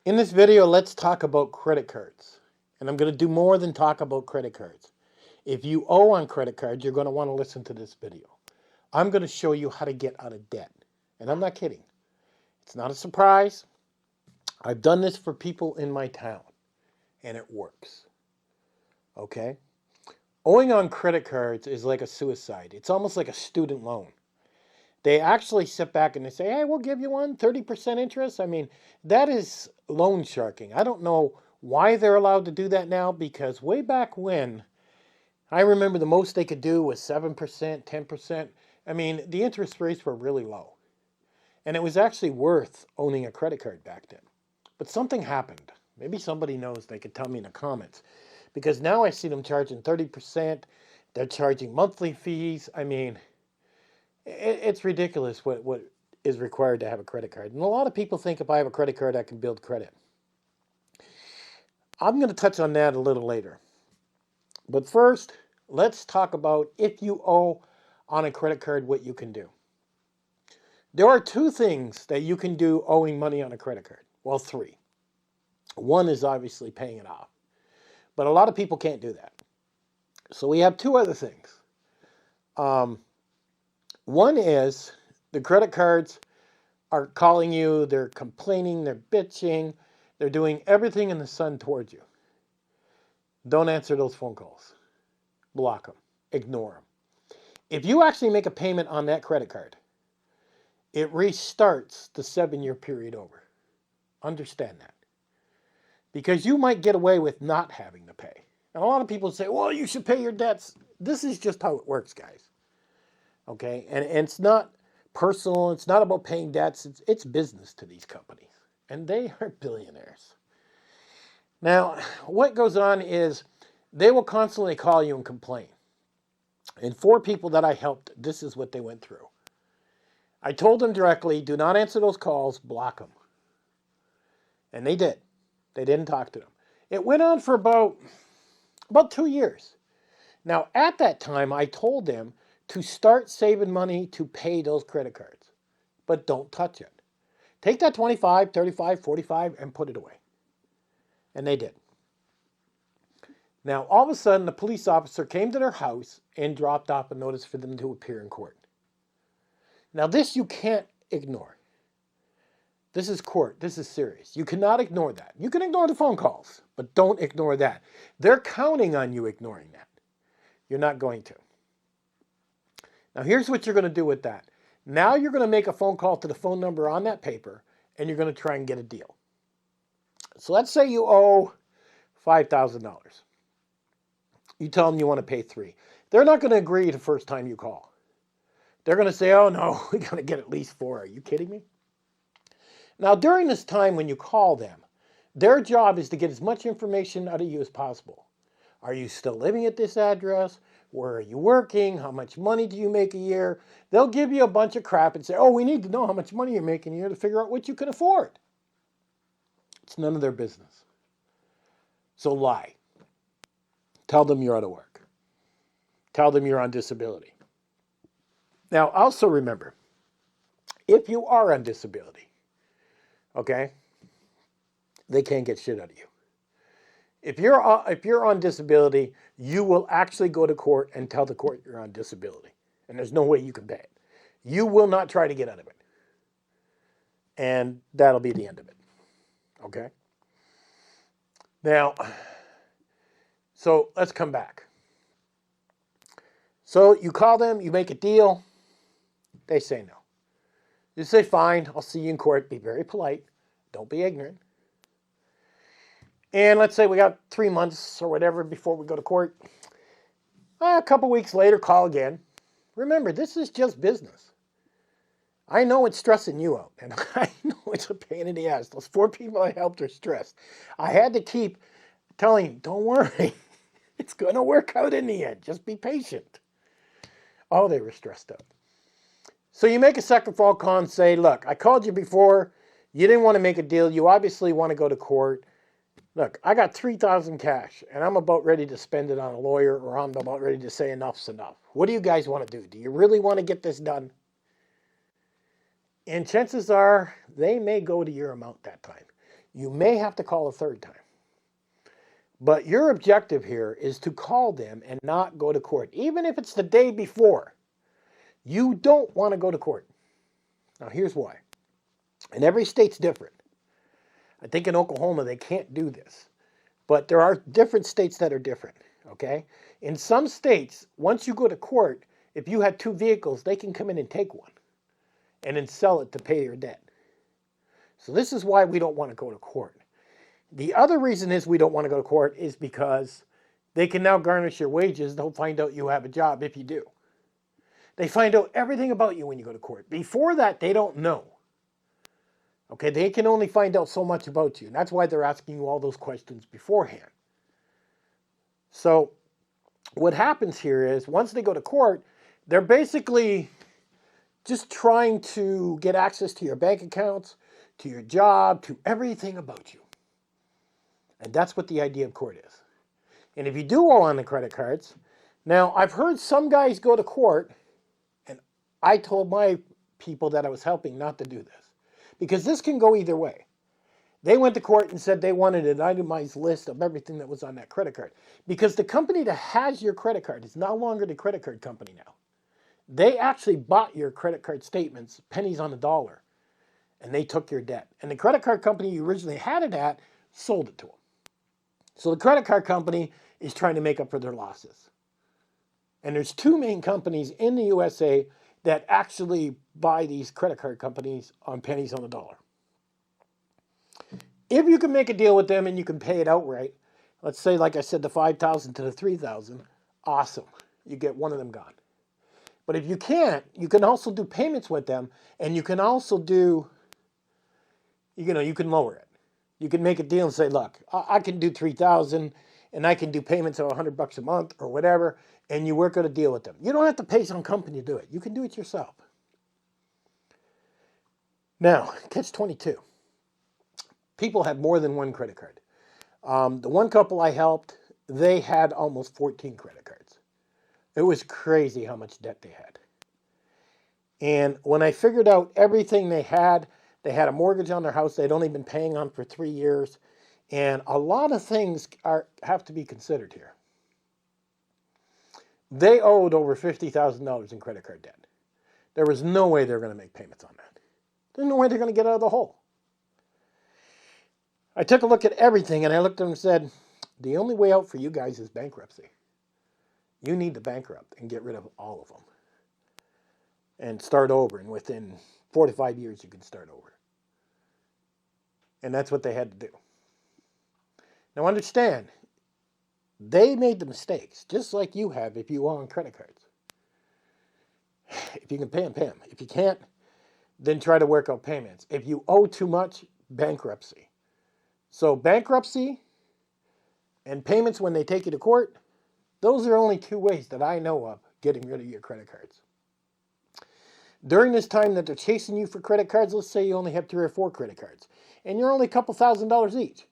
In this video, let's talk about credit cards. And I'm going to do more than talk about credit cards. If you owe on credit cards, you're going to want to listen to this video. I'm going to show you how to get out of debt. And I'm not kidding. It's not a surprise. I've done this for people in my town, and it works. Okay? Owing on credit cards is like a suicide. It's almost like a student loan. They actually sit back and they say, hey, we'll give you one, 30% interest. I mean, that is loan sharking. I don't know why they're allowed to do that now, because way back when, I remember the most they could do was 7%, 10%. I mean, the interest rates were really low. And it was actually worth owning a credit card back then. But something happened. Maybe somebody knows, they could tell me in the comments. Because now I see them charging 30%. They're charging monthly fees. I mean, it's ridiculous what is required to have a credit card. And a lot of people think if I have a credit card, I can build credit. I'm going to touch on that a little later. But first, let's talk about if you owe on a credit card, what you can do. There are two things that you can do owing money on a credit card. Well, three. One is obviously paying it off. But a lot of people can't do that. So we have two other things. One is the credit cards are calling you, they're complaining, they're bitching, they're doing everything in the sun towards you. Don't answer those phone calls. Block them. Ignore them. If you actually make a payment on that credit card, it restarts the 7-year period over. Understand that. Because you might get away with not having to pay. And a lot of people say, well, you should pay your debts. This is just how it works, guys. Okay? And it's not personal. It's not about paying debts. It's business to these companies. And they are billionaires. Now, what goes on is they will constantly call you and complain. And 4 people that I helped, this is what they went through. I told them directly, do not answer those calls, block them. And they did. They didn't talk to them. It went on for about 2 years. Now, at that time, I told them to start saving money to pay those credit cards. But don't touch it. Take that 25, 35, 45 and put it away. And they did. Now, all of a sudden, the police officer came to their house and dropped off a notice for them to appear in court. Now, this you can't ignore. This is court. This is serious. You cannot ignore that. You can ignore the phone calls, but don't ignore that. They're counting on you ignoring that. You're not going to. Now, here's what you're going to do with that. Now you're going to make a phone call to the phone number on that paper, and you're going to try and get a deal. So let's say you owe $5,000. You tell them you want to pay $3,000. They're not going to agree the first time you call. They're going to say, oh no, we got to get at least $4,000. Are you kidding me? Now, during this time when you call them, their job is to get as much information out of you as possible. Are you still living at this address? Where are you working? How much money do you make a year? They'll give you a bunch of crap and say, oh, we need to know how much money you're making a year to figure out what you can afford. It's none of their business. So lie. Tell them you're out of work. Tell them you're on disability. Now, also remember, if you are on disability, okay, they can't get shit out of you. If you're on disability, you will actually go to court and tell the court you're on disability. And there's no way you can pay it. You will not try to get out of it. And that'll be the end of it. Okay? Now, so let's come back. So you call them, you make a deal. They say no. You say, fine, I'll see you in court. Be very polite. Don't be ignorant. And let's say we got 3 months or whatever before we go to court. A couple weeks later, call again. Remember, this is just business. I know it's stressing you out, and I know it's a pain in the ass. Those 4 people I helped are stressed. I had to keep telling them, don't worry. It's going to work out in the end. Just be patient. Oh, they were stressed out. So you make a second phone call and say, look, I called you before. You didn't want to make a deal. You obviously want to go to court. Look, I got $3,000 cash, and I'm about ready to spend it on a lawyer, or I'm about ready to say enough's enough. What do you guys want to do? Do you really want to get this done? And chances are they may go to your amount that time. You may have to call a third time. But your objective here is to call them and not go to court. Even if it's the day before, you don't want to go to court. Now, here's why. And every state's different. I think in Oklahoma, they can't do this. But there are different states that are different, okay? In some states, once you go to court, if you had 2 vehicles, they can come in and take one and then sell it to pay your debt. So this is why we don't want to go to court. The other reason is we don't want to go to court is because they can now garnish your wages. They'll find out you have a job if you do. They find out everything about you when you go to court. Before that, they don't know. Okay, they can only find out so much about you. And that's why they're asking you all those questions beforehand. So what happens here is once they go to court, they're basically just trying to get access to your bank accounts, to your job, to everything about you. And that's what the idea of court is. And if you do all on the credit cards, now I've heard some guys go to court, and I told my people that I was helping not to do this. Because this can go either way. They went to court and said they wanted an itemized list of everything that was on that credit card. Because the company that has your credit card is no longer the credit card company now. They actually bought your credit card statements, pennies on the dollar, and they took your debt. And the credit card company you originally had it at sold it to them. So the credit card company is trying to make up for their losses. And there's 2 main companies in the USA that actually buy these credit card companies on pennies on the dollar. If you can make a deal with them and you can pay it outright, let's say, like I said, the $5,000 to the $3,000, awesome. You get one of them gone. But if you can't, you can also do payments with them, and you can also do, you can lower it. You can make a deal and say, look, I can do $3,000 and I can do payments of $100 a month or whatever, and you work out a deal with them. You don't have to pay some company to do it. You can do it yourself. Now, catch-22. People have more than one credit card. The one couple I helped, they had almost 14 credit cards. It was crazy how much debt they had. And when I figured out everything they had a mortgage on their house they'd only been paying on for 3 years. And a lot of things have to be considered here. They owed over $50,000 in credit card debt. There was no way they're going to make payments on that. There's no way they're going to get out of the hole. I took a look at everything and I looked at them and said, the only way out for you guys is bankruptcy. You need to bankrupt and get rid of all of them. And start over. And within 4 to 5 years, you can start over. And that's what they had to do. Now understand, they made the mistakes, just like you have if you own credit cards. If you can pay them, pay them. If you can't, then try to work out payments. If you owe too much, bankruptcy. So bankruptcy and payments when they take you to court, those are only 2 ways that I know of getting rid of your credit cards. During this time that they're chasing you for credit cards, let's say you only have 3 or 4 credit cards, and you're only a couple $1,000s each.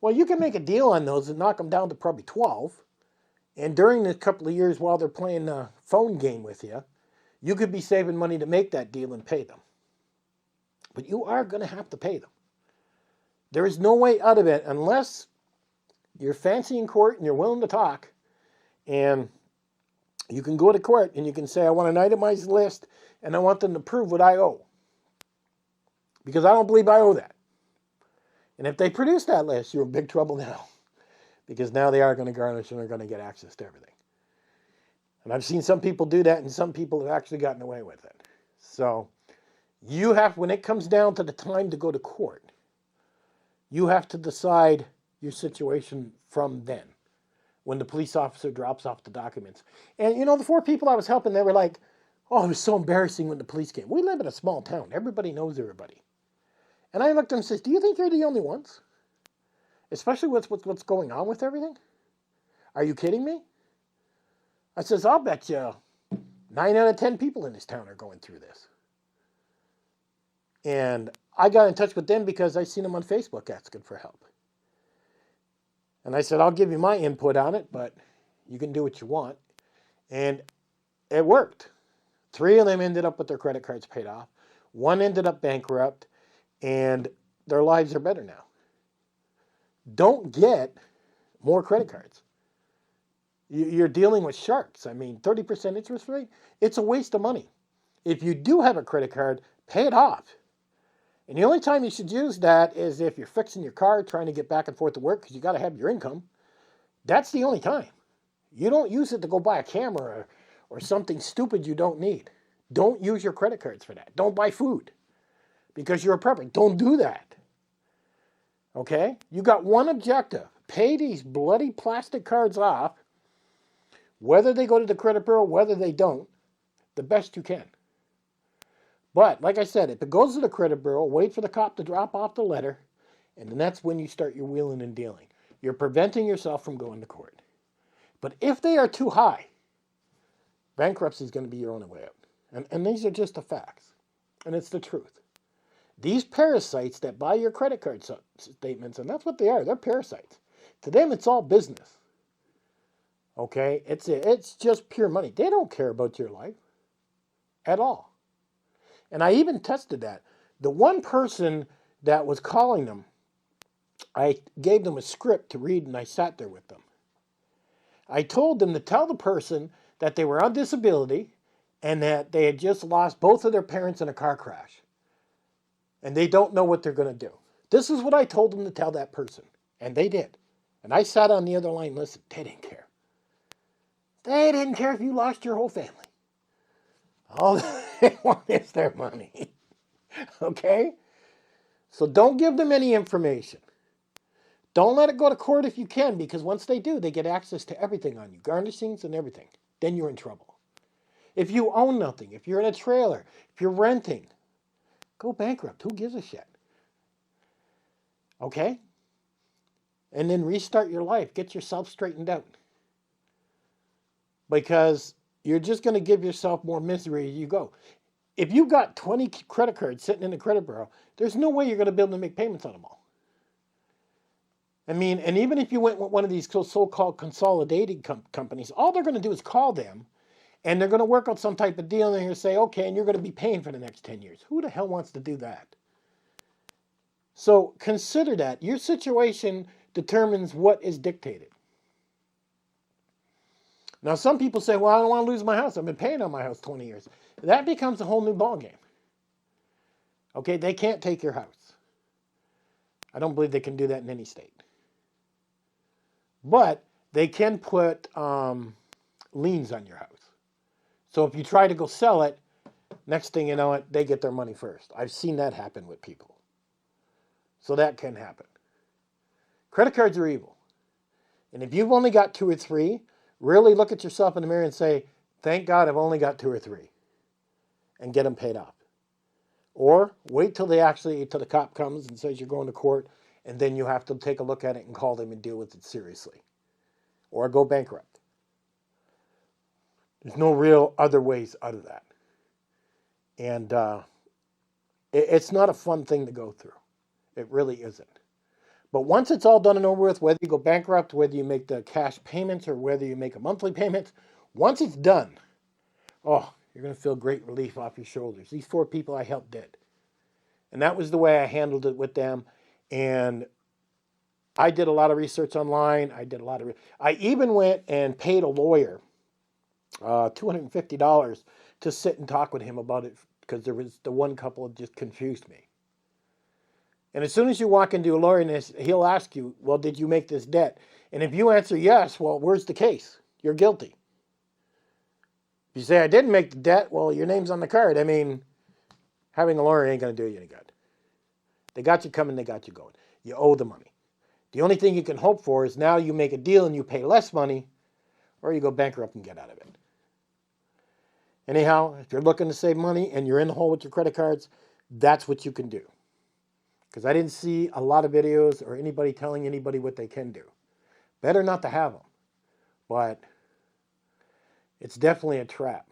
Well, you can make a deal on those and knock them down to probably 12. And during the couple of years while they're playing a phone game with you, you could be saving money to make that deal and pay them. But you are going to have to pay them. There is no way out of it unless you're fancy in court and you're willing to talk. And you can go to court and you can say, I want an itemized list and I want them to prove what I owe. Because I don't believe I owe that. And if they produce that list, you're in big trouble now. Because now they are going to garnish and they're going to get access to everything. And I've seen some people do that and some people have actually gotten away with it. So you have, when it comes down to the time to go to court, you have to decide your situation from then, when the police officer drops off the documents. And the 4 people I was helping, they were like, oh, it was so embarrassing when the police came. We live in a small town. Everybody knows everybody. And I looked at them and said, do you think you're the only ones? Especially with what's going on with everything? Are you kidding me? I says, I'll bet you 9 out of 10 people in this town are going through this. And I got in touch with them because I seen them on Facebook asking for help. And I said, I'll give you my input on it, but you can do what you want. And it worked. 3 of them ended up with their credit cards paid off. 1 ended up bankrupt, and their lives are better now. Don't get more credit cards. You're dealing with sharks. I mean, 30% interest rate, it's a waste of money. If you do have a credit card, pay it off. And the only time you should use that is if you're fixing your car, trying to get back and forth to work because you got to have your income. That's the only time. You don't use it to go buy a camera or something stupid you don't need. Don't use your credit cards for that. Don't buy food because you're a prepper. Don't do that. Okay? You got one objective. Pay these bloody plastic cards off, whether they go to the credit bureau, whether they don't, the best you can. But, like I said, if it goes to the credit bureau, wait for the cop to drop off the letter, and then that's when you start your wheeling and dealing. You're preventing yourself from going to court. But if they are too high, bankruptcy is going to be your only way out. And these are just the facts. And it's the truth. These parasites that buy your credit card statements, and that's what they are, they're parasites. To them, it's all business. Okay? It's just pure money. They don't care about your life at all. And I even tested that. The one person that was calling them, I gave them a script to read and I sat there with them. I told them to tell the person that they were on disability and that they had just lost both of their parents in a car crash. And they don't know what they're going to do. This is what I told them to tell that person. And they did. And I sat on the other line and listened. They didn't care. They didn't care if you lost your whole family. All they want is their money. Okay? So don't give them any information. Don't let it go to court if you can, because once they do, they get access to everything on you, garnishings and everything. Then you're in trouble. If you own nothing, if you're in a trailer, if you're renting, go bankrupt. Who gives a shit? Okay? And then restart your life. Get yourself straightened out. Because you're just going to give yourself more misery as you go. If you've got 20 credit cards sitting in the credit bureau, there's no way you're going to be able to make payments on them all. I mean, and even if you went with one of these so-called consolidated companies, all they're going to do is call them, and they're going to work out some type of deal, and they're going to say, okay, and you're going to be paying for the next 10 years. Who the hell wants to do that? So consider that. Your situation determines what is dictated. Now, some people say, well, I don't want to lose my house. I've been paying on my house 20 years. That becomes a whole new ballgame. Okay, they can't take your house. I don't believe they can do that in any state. But they can put liens on your house. So if you try to go sell it, next thing you know it, they get their money first. I've seen that happen with people. So that can happen. Credit cards are evil. And if you've only got 2 or 3, really look at yourself in the mirror and say, thank God I've only got 2 or 3. And get them paid off. Or wait till the cop comes and says you're going to court, and then you have to take a look at it and call them and deal with it seriously. Or go bankrupt. There's no real other ways out of that. And it's not a fun thing to go through. It really isn't. But once it's all done and over with, whether you go bankrupt, whether you make the cash payments, or whether you make a monthly payment, once it's done, oh, you're going to feel great relief off your shoulders. These 4 people I helped did. And that was the way I handled it with them. And I did a lot of research online. I even went and paid a lawyer $250 to sit and talk with him about it, because there was the one couple that just confused me. And as soon as you walk into a lawyer, he'll ask you, well, did you make this debt? And if you answer yes, well, where's the case? You're guilty. If you say, I didn't make the debt, well, your name's on the card. I mean, having a lawyer ain't going to do you any good. They got you coming, they got you going. You owe the money. The only thing you can hope for is now you make a deal and you pay less money, or you go bankrupt and get out of it. Anyhow, if you're looking to save money and you're in the hole with your credit cards, that's what you can do. Because I didn't see a lot of videos or anybody telling anybody what they can do. Better not to have them. But it's definitely a trap.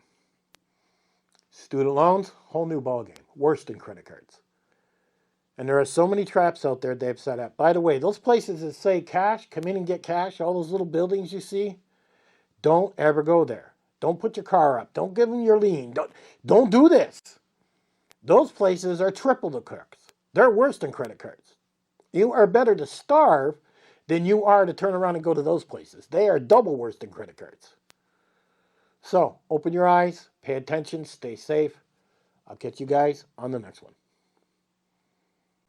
Student loans, whole new ballgame. Worse than credit cards. And there are so many traps out there they've set up. By the way, those places that say cash, come in and get cash, all those little buildings you see, don't ever go there. Don't put your car up. Don't give them your lien. Don't do this. Those places are triple the crooks. They're worse than credit cards. You are better to starve than you are to turn around and go to those places. They are double worse than credit cards. So open your eyes, pay attention, stay safe. I'll catch you guys on the next one.